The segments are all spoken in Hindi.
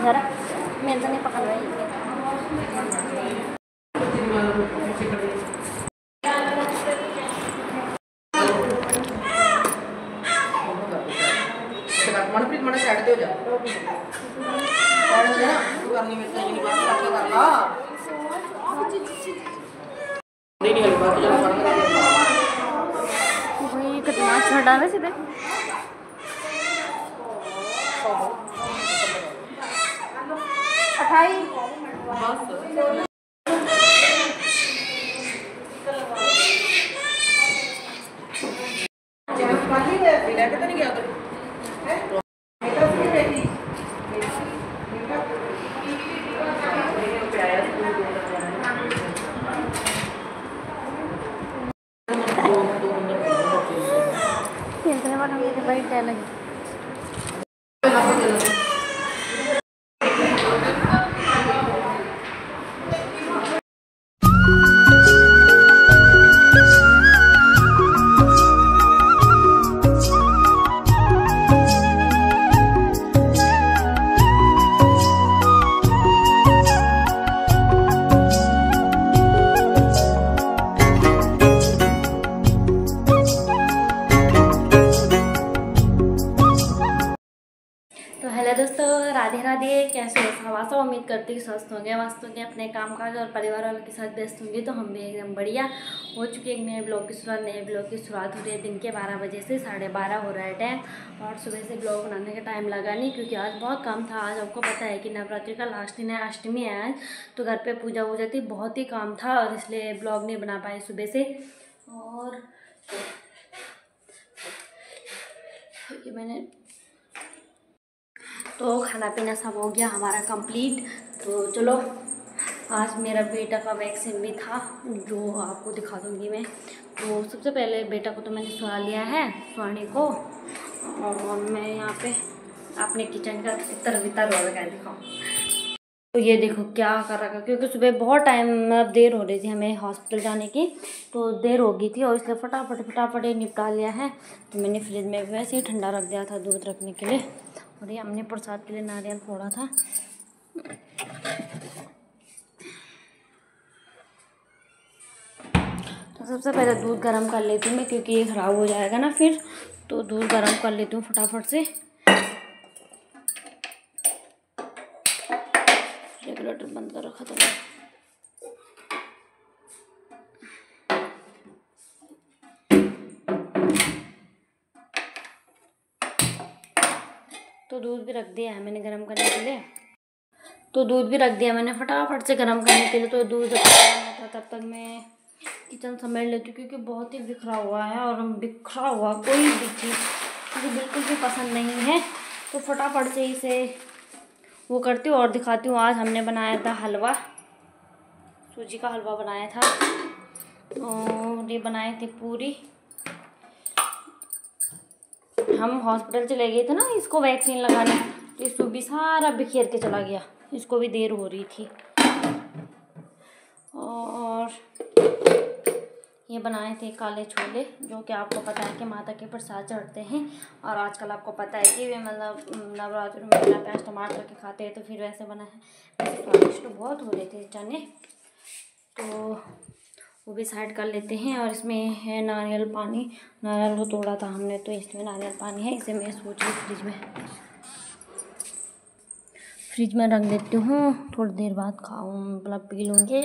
जरा मेरे से नहीं पकड़ रही मनप्रीत मन साइड हो जा तू करनी मेरे से नहीं बात कर ला नहीं वाली बात जरा पढ़ वही कितना छोटा है सीधे अठाई तो नहीं गया खेलने वाला मुझे बड़ी डर लगी। हेलो दोस्तों, राधे राधे। कैसे हो सब? उम्मीद करती हूँ स्वस्थ होंगे, मस्त होंगे, अपने काम काज और परिवार वालों के साथ व्यस्त होंगे। तो हम भी एकदम बढ़िया हो चुके। एक नए ब्लॉग की शुरुआत हो रही है दिन के 12 बजे से। 12:30 हो रहा है टाइम और सुबह से ब्लॉग बनाने का टाइम लगा नहीं, क्योंकि आज बहुत काम था। आज आपको पता है कि नवरात्रि का लास्ट दिन है, अष्टमी है आज, तो घर पर पूजा वूजा थी, बहुत ही काम था और इसलिए ब्लॉग नहीं बना पाए सुबह से। और ये मैंने तो खाना पीना सब हो गया हमारा कंप्लीट। तो चलो, आज मेरा बेटा का वैक्सीन भी था जो आपको दिखा दूंगी मैं। तो सबसे पहले बेटा को तो मैंने सुला लिया है, सुहाने को, और मैं यहाँ पे अपने किचन का तितर हो रखा दिखाऊँ। तो ये देखो क्या कर रखा, क्योंकि सुबह बहुत टाइम देर हो रही थी हमें हॉस्पिटल जाने की, तो देर हो गई थी और इसलिए फटाफट निपटा लिया है। तो मैंने फ्रिज में वैसे ही ठंडा रख दिया था दूध रखने के लिए। और ये हमने प्रसाद के लिए नारियल फोड़ा था। तो सबसे पहले दूध गर्म कर लेती हूँ मैं, क्योंकि ये ख़राब हो जाएगा ना फिर। तो दूध गर्म कर लेती हूँ फटाफट से। रेगुलेटर बंद कर रखा था। तो दूध भी रख दिया है मैंने गर्म करने के लिए। फटाफट से गर्म करने के लिए। तो दूध तब तक मैं किचन समेट लेती हूँ, क्योंकि बहुत ही बिखरा हुआ है और बिखरा हुआ कोई भी चीज़ मुझे बिल्कुल भी पसंद नहीं है। तो फटाफट से इसे वो करती हूँ और दिखाती हूँ। आज हमने बनाया था हलवा, सूजी का हलवा बनाया था, और ये बनाए थे पूरी। हम हॉस्पिटल चले गए थे ना इसको वैक्सीन लगाने, तो इसको भी सारा बिखेर के चला गया, इसको भी देर हो रही थी। और ये बनाए थे काले छोले, जो कि आपको पता है कि माता के प्रसाद चढ़ते हैं। और आजकल आपको पता है कि मतलब नवरात्रि में बिना प्याज टमाटर के खाते हैं, तो फिर वैसे बना है। वैसे स्वादिष्ट बहुत हो रहे थे चने, तो वो भी साइड कर लेते हैं। और इसमें है नारियल पानी, नारियल को तोड़ा था हमने, तो इसमें नारियल पानी है। इसे मैं सोच रही फ्रिज में रख देती हूँ, थोड़ी देर बाद खाऊँ, मतलब पी लूँगी।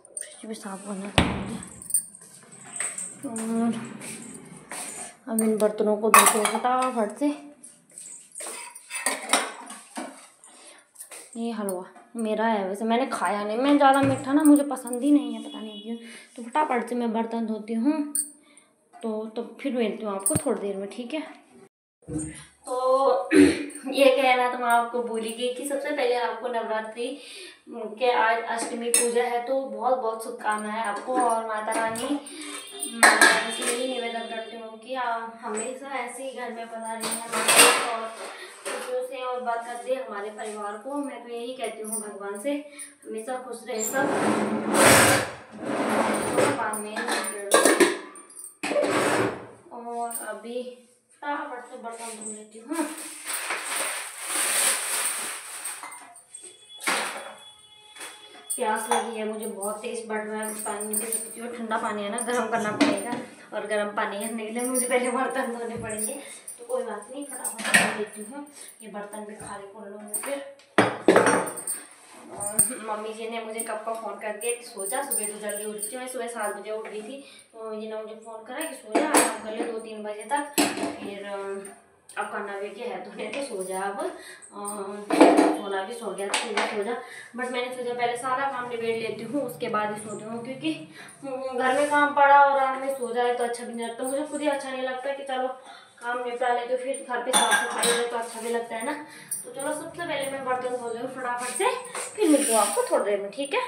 फ्रिज भी साफ करना था मुझे। और अब इन बर्तनों को धोते फटाफट से। ये हलवा मेरा है, वैसे मैंने खाया नहीं, मैं ज़्यादा मीठा ना मुझे पसंद ही नहीं है, पता नहीं क्यों। तो फटाफट से मैं बर्तन धोती हूँ। तो फिर मिलती हूँ आपको थोड़ी देर में, ठीक है। तो ये कहना तो मैं आपको भूल ही गई कि सबसे पहले आपको नवरात्रि के आज अष्टमी पूजा है, तो बहुत बहुत शुभकामनाएं आपको। और माता रानी इसलिए ही निवेदन करती हूँ कि आप हमेशा ऐसे ही घर में बना रही हैं और खुशियों से और बरकत दे हमारे परिवार को। मैं तो यही कहती हूँ भगवान से, हमेशा खुश रहे सब। और अभी फटाफट से बर्तन धो लेती हूँ। प्यास लगी है मुझे बहुत तेज, बढ़ रहा है, पानी नहीं दे सकती हूँ। ठंडा पानी है ना, गर्म करना पड़ेगा, और गर्म पानी करने के लिए मुझे पहले बर्तन धोने पड़ेंगे। तो कोई बात नहीं, फटाफट धो लेती हूँ, ये बर्तन भी खाली कर लूँगी फिर। और मम्मी जी ने मुझे कब का फ़ोन कर दिया कि सो जा, सुबह तो जल्दी उठती हूँ। मैं सुबह 7 बजे उठ गई थी, तो मम्मी जी ने मुझे फ़ोन करा कि सो जा, आराम कर ले 2-3 बजे तक। फिर अब करना भी क्या है, तो मैं तो सो जा अब। सोना भी सो गया, तो सो जा। बट मैंने सोचा पहले सारा काम निबेड़ लेती हूँ, उसके बाद ही सोती हूँ, क्योंकि घर में काम पड़ा और रात में सो जाए तो अच्छा भी नहीं लगता। मुझे खुद ही अच्छा नहीं लगता कि चलो काम निपटा ले, तो फिर घर पे साफ सफाई हो तो अच्छा भी लगता है ना। तो चलो सबसे पहले मैं बर्तन धो लूँ फटाफट से, फिर मिलती हूँ आपको थोड़ी देर में, ठीक है।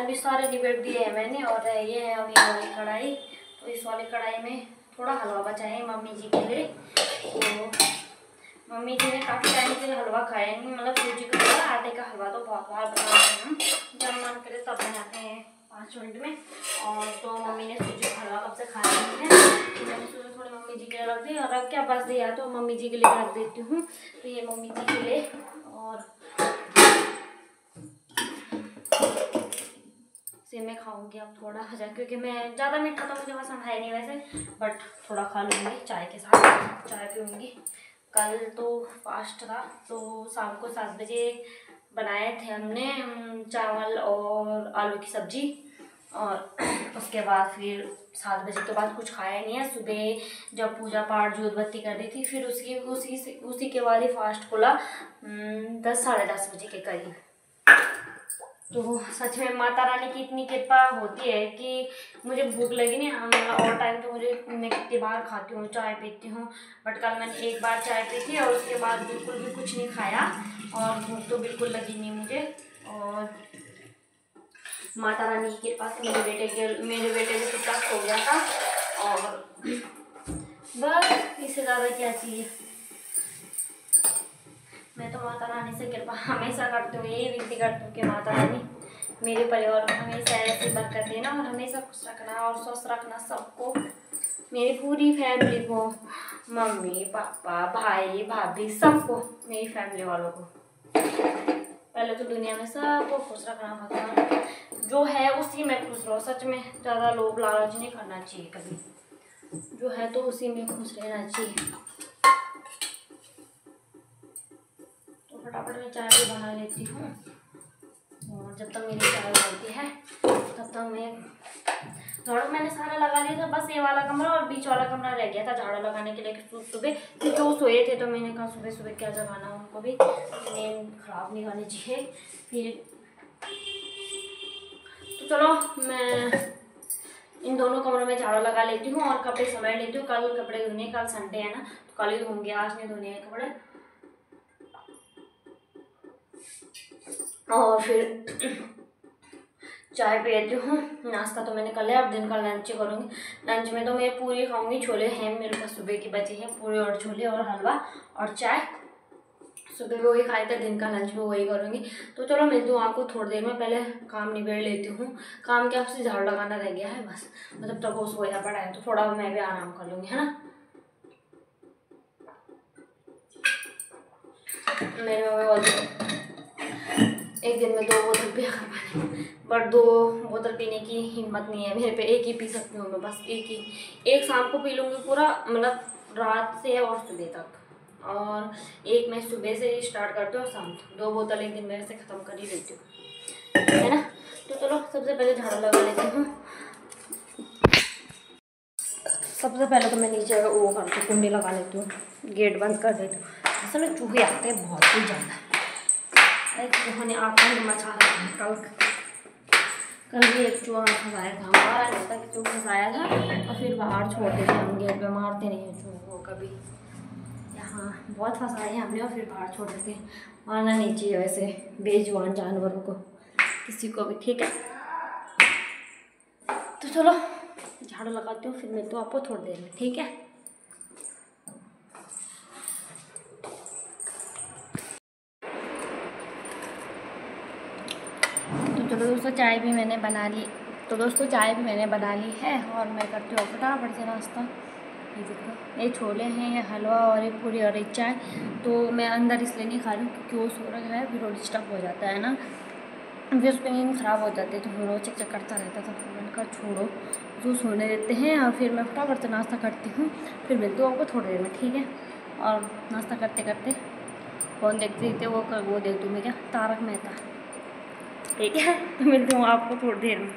भी सारे निबेड़ दिए हैं मैंने, और ये है अभी वाली कढ़ाई। तो इस वाली कढ़ाई में थोड़ा हलवा बचा है मम्मी जी के लिए। तो मम्मी जी ने काफ़ी टाइम से हलवा खाया नहीं, मतलब सूजी का हलवा, आटे का हलवा तो बहुत बार बनाते हैं हम, जब मन करे तब बनाते हैं 5 मिनट में। और तो मम्मी ने सूजी का हलवा कब से खाया नहीं है, तो मैंने सोचा थोड़ी मम्मी जी के लिए रख दी, और अब क्या बस दिया तो मम्मी जी के लिए रख देती हूँ। तो ये मम्मी जी के लिए, और से मैं खाऊंगी अब थोड़ा हजा, क्योंकि मैं ज़्यादा मीठा तो मुझे पसंद है नहीं वैसे, बट थोड़ा खा लूँगी चाय के साथ, चाय पीऊँगी। कल तो फास्ट था, तो शाम को 7 बजे बनाए थे हमने चावल और आलू की सब्जी, और उसके बाद फिर 7 बजे के बाद कुछ खाया नहीं है। सुबह जब पूजा पाठ जोत बत्ती कर दी थी, फिर उसी के बाद ही फास्ट खुला 10 साढ़े 10 बजे के करीब। तो सच में माता रानी की इतनी कृपा होती है कि मुझे भूख लगी नहीं, और टाइम तो मैं कितनी बार खाती हूँ, चाय पीती हूँ, बट कल मैंने एक बार चाय पी थी और उसके बाद बिल्कुल भी कुछ नहीं खाया, और भूख तो बिल्कुल लगी नहीं मुझे। और माता रानी की कृपा से मेरे बेटे भी चुपचाप हो गया था, और बस इससे ज़्यादा क्या चाहिए। मैं तो माता रानी से कृपा हमेशा करती हूँ, यही विनती करती हूँ कि माता रानी मेरे परिवार को हमेशा ऐसी बरकत देना, और हमेशा खुश रखना और स्वस्थ रखना सबको, मेरी पूरी फैमिली को, मम्मी पापा भाई भाभी सबको, मेरी फैमिली वालों को। पहले तो दुनिया में सबको खुश रखना भगवान, जो है उसी में खुश रहो। सच में ज़्यादा लोभ लालच नहीं करना चाहिए कभी, जो है तो उसी में खुश रहना चाहिए। फटाफट में चाय भी बना लेती हूँ, और जब तक मेरी चाय बनती है तब तक मैं झाड़ू मैंने सारा लगा लिया था, बस ये वाला कमरा और बीच वाला कमरा रह गया था झाड़ू लगाने के लिए। सुबह क्योंकि वो सोए थे, तो मैंने कहा सुबह सुबह क्या जगाना उनको भी, नींद खराब नहीं करनी चाहिए। फिर तो चलो मैं इन दोनों कमरों में झाड़ू लगा लेती हूँ और कपड़े समेट लेती हूँ। कल कपड़े धोने, कल संडे है ना, तो कल ही धोंगे, आज नहीं धोने हैं कपड़े। और फिर चाय पीती हूँ। नाश्ता तो मैंने कर लिया, अब दिन का लंच करूँगी। लंच में तो मैं पूरी खाऊंगी, छोले हैं मेरे पास सुबह की बची हैं, पूरी और छोले और हलवा और चाय। सुबह में वही खाए थे, दिन का लंच में वही करूँगी। तो चलो मिलती हूँ आपको थोड़ी देर में, पहले काम निबेड़ लेती हूँ। काम क्या, आपसे झाड़ू लगाना रह गया है बस, मतलब तब वो सोया पड़ा है, तो थोड़ा मैं भी आराम कर लूँगी, है ना। मेरे मम्मी बोलती एक दिन में 2 बोतल पिया कर पानी, बट 2 बोतल पीने की हिम्मत नहीं है मेरे पे, एक ही पी सकती हूँ मैं, बस एक शाम को पी लूँगी पूरा, मतलब रात से और सुबह तक, और एक मैं सुबह से ही स्टार्ट करती हूँ और शाम तक। 2 बोतल एक दिन में ऐसे ख़त्म कर ही लेती हूँ, है ना। तो चलो सबसे पहले झाड़ू लगा लेती हूँ। सबसे पहले तो मैं नीचे वो करती हूँ, कुंडी लगा लेती हूँ, गेट बंद कर देती हूँ। असल में चूहे आते हैं बहुत ही ज़्यादा। एक चूहों ने आकर मचा रखा है। कल भी एक चूहा फंसाया था, हमारा नहीं था कि चूहा फंसाया था और फिर बाहर छोड़ देते हम गेट पे, मारते नहीं हैं चूहों को कभी। यहाँ बहुत फंसाए हैं हमने और फिर बाहर छोड़ देते हैं, मारना नहीं चाहिए वैसे बेजुबान जानवरों को किसी को भी, ठीक है। तो चलो झाड़ू लगाती हूँ, फिर मिलती हूँ आपको थोड़ी देर में, ठीक है। तो चलो दोस्तों चाय भी मैंने बना ली है और मैं करती हूँ फटाफट से नाश्ता। ये देखो, ये छोले हैं, ये हलवा और ये पूरी और एक चाय। तो मैं अंदर इसलिए नहीं खा रही हूँ क्योंकि वो सो रहा है, फिर वो डिस्टर्ब हो जाता है ना, फिर उसकी नींद ख़राब हो जाती है, तो फिर वो चेक करता रहता था। तो मैंने कहा छोड़ो, जो सोने देते हैं और फिर मैं फटाफट से नाश्ता करती हूँ, फिर मिलती हूँ आपको थोड़ी देर में, ठीक है। और नाश्ता करते करते फ़ोन देखते देखते वो देख दूँ मैं क्या, तारक मेहता, ठीक है। तो मिलती हूँ आपको थोड़ी देर में।